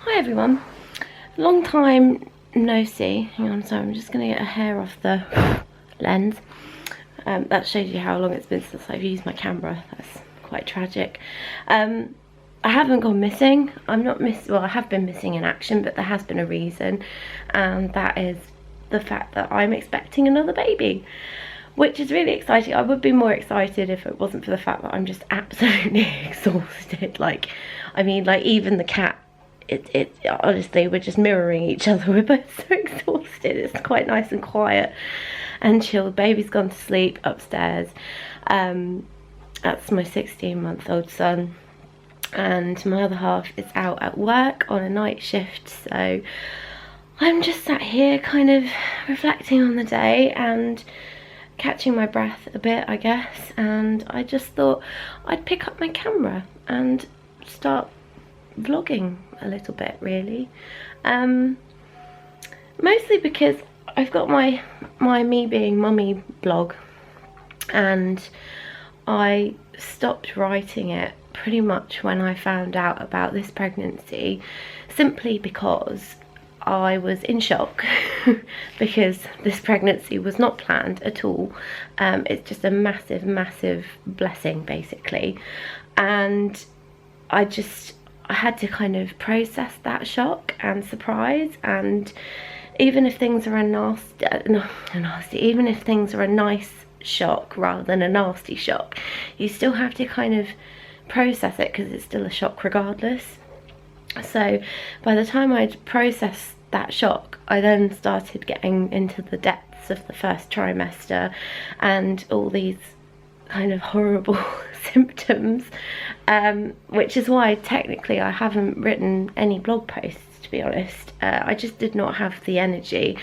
Hi everyone, long time no see. Hang on, sorry, I'm just going to get a hair off the lens. That shows you how long it's been since I've used my camera. That's quite tragic. I haven't gone missing. I'm not well, I have been missing in action, but there has been a reason, and that is the fact that I'm expecting another baby, which is really exciting. I would be more excited if it wasn't for the fact that I'm just absolutely exhausted. Like, I mean, like even the cat, it honestly, we're just mirroring each other. We're both so exhausted. It's quite nice and quiet and chill. Baby's gone to sleep upstairs. That's my 16-month-old son, and my other half is out at work on a night shift, so I'm just sat here kind of reflecting on the day and catching my breath a bit, I guess. And I just thought I'd pick up my camera and start vlogging a little bit, really. Mostly because I've got my me being mummy blog, and I stopped writing it pretty much when I found out about this pregnancy, simply because I was in shock because this pregnancy was not planned at all. It's just a massive blessing, basically, and I had to kind of process that shock and surprise. And even if things are even if things are a nice shock rather than a nasty shock, you still have to kind of process it because it's still a shock regardless. So by the time I'd processed that shock, I then started getting into the depths of the first trimester and all these kind of horrible symptoms, which is why technically I haven't written any blog posts, to be honest. I just did not have the energy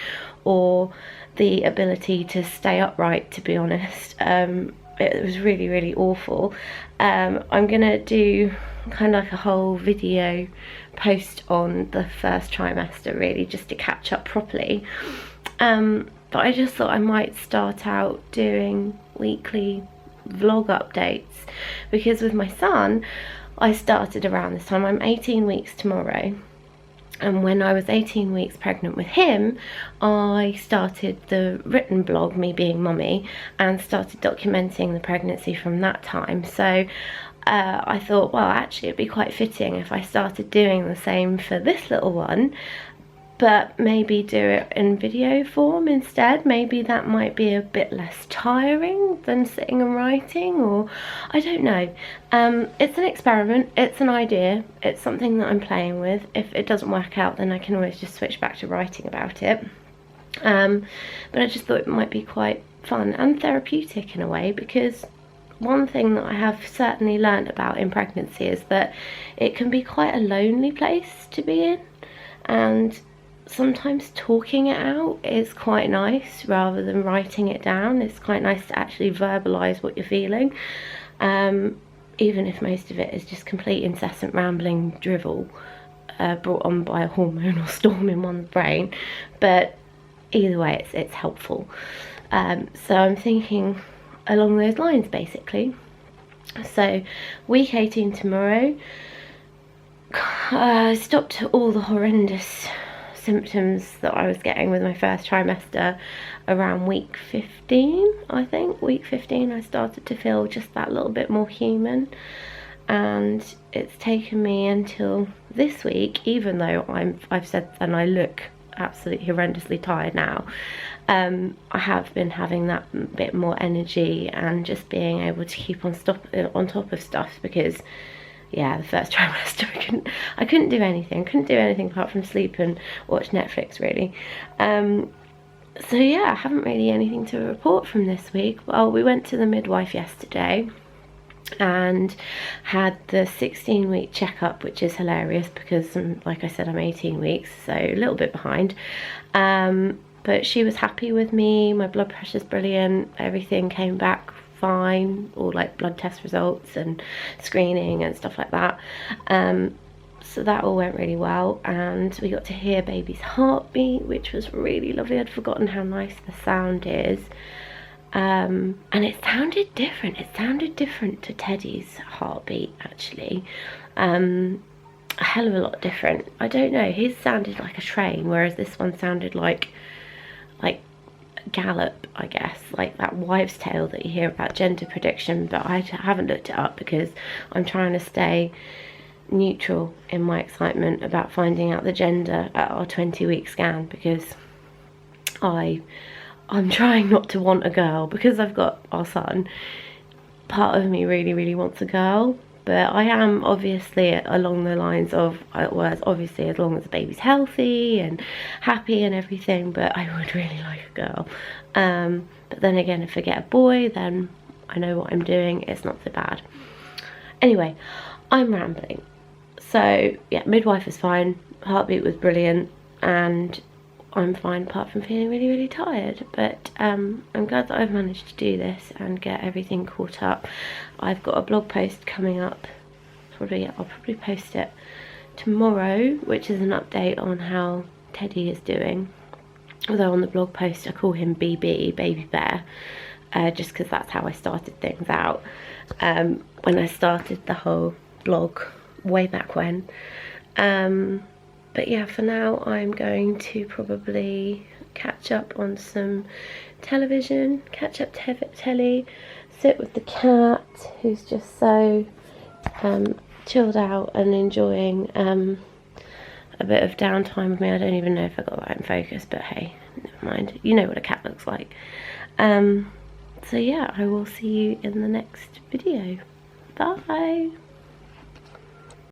or the ability to stay upright, to be honest. It was really awful. I'm gonna do kind of like a whole video post on the first trimester, really, just to catch up properly. But I just thought I might start out doing weekly vlog updates, because with my son I started around this time. I'm 18 weeks tomorrow, and when I was 18 weeks pregnant with him, I started the written blog, Me Being Mummy, and started documenting the pregnancy from that time. So I thought, well, actually it'd be quite fitting if I started doing the same for this little one, but maybe do it in video form instead. Maybe that might be a bit less tiring than sitting and writing, or I don't know. It's an experiment, it's an idea, it's something that I'm playing with. If it doesn't work out, then I can always just switch back to writing about it. But I just thought it might be quite fun and therapeutic in a way, because one thing that I have certainly learned about in pregnancy is that it can be quite a lonely place to be in, and sometimes talking it out is quite nice rather than writing it down. It's quite nice to actually verbalise what you're feeling, even if most of it is just complete incessant rambling drivel brought on by a hormonal storm in one's brain. But either way, it's helpful. So I'm thinking along those lines, basically. So week 18 tomorrow. I stopped all the horrendous symptoms that I was getting with my first trimester around week 15, I think. Week 15 I started to feel just that little bit more human, and it's taken me until this week, even though I've said and I look absolutely horrendously tired now. I have been having that bit more energy and just being able to keep on top of stuff, because yeah, the first trimester I couldn't do anything. Couldn't do anything apart from sleep and watch Netflix, really. So yeah, I haven't really anything to report from this week. Well, we went to the midwife yesterday and had the 16-week checkup, which is hilarious because, like I said, I'm 18 weeks, so a little bit behind. But she was happy with me. My blood pressure's brilliant. Everything came back fine, all like blood test results and screening and stuff like that. So that all went really well, and we got to hear baby's heartbeat, which was really lovely. I'd forgotten how nice the sound is. And it sounded different. It sounded different to Teddy's heartbeat, actually. a hell of a lot different. I don't know, his sounded like a train, whereas this one sounded like gallop, I guess, like that wives' tale that you hear about gender prediction, but I haven't looked it up because I'm trying to stay neutral in my excitement about finding out the gender at our 20-week scan, because I'm trying not to want a girl because I've got our son. Part of me really wants a girl, but I am obviously along the lines of, well, obviously as long as the baby's healthy and happy and everything, but I would really like a girl. But then again, if I get a boy, then I know what I'm doing, it's not so bad. Anyway, I'm rambling. So yeah, midwife is fine, heartbeat was brilliant, and I'm fine apart from feeling really tired, but I'm glad that I've managed to do this and get everything caught up. I've got a blog post coming up, I'll probably post it tomorrow, which is an update on how Teddy is doing, although on the blog post I call him BB, Baby Bear, just because that's how I started things out when I started the whole blog way back when. But yeah, for now I'm going to probably catch up on some television, catch up telly, sit with the cat, who's just so chilled out and enjoying a bit of downtime with me. I don't even know if I got that in focus, but hey, never mind. You know what a cat looks like. So yeah, I will see you in the next video. Bye!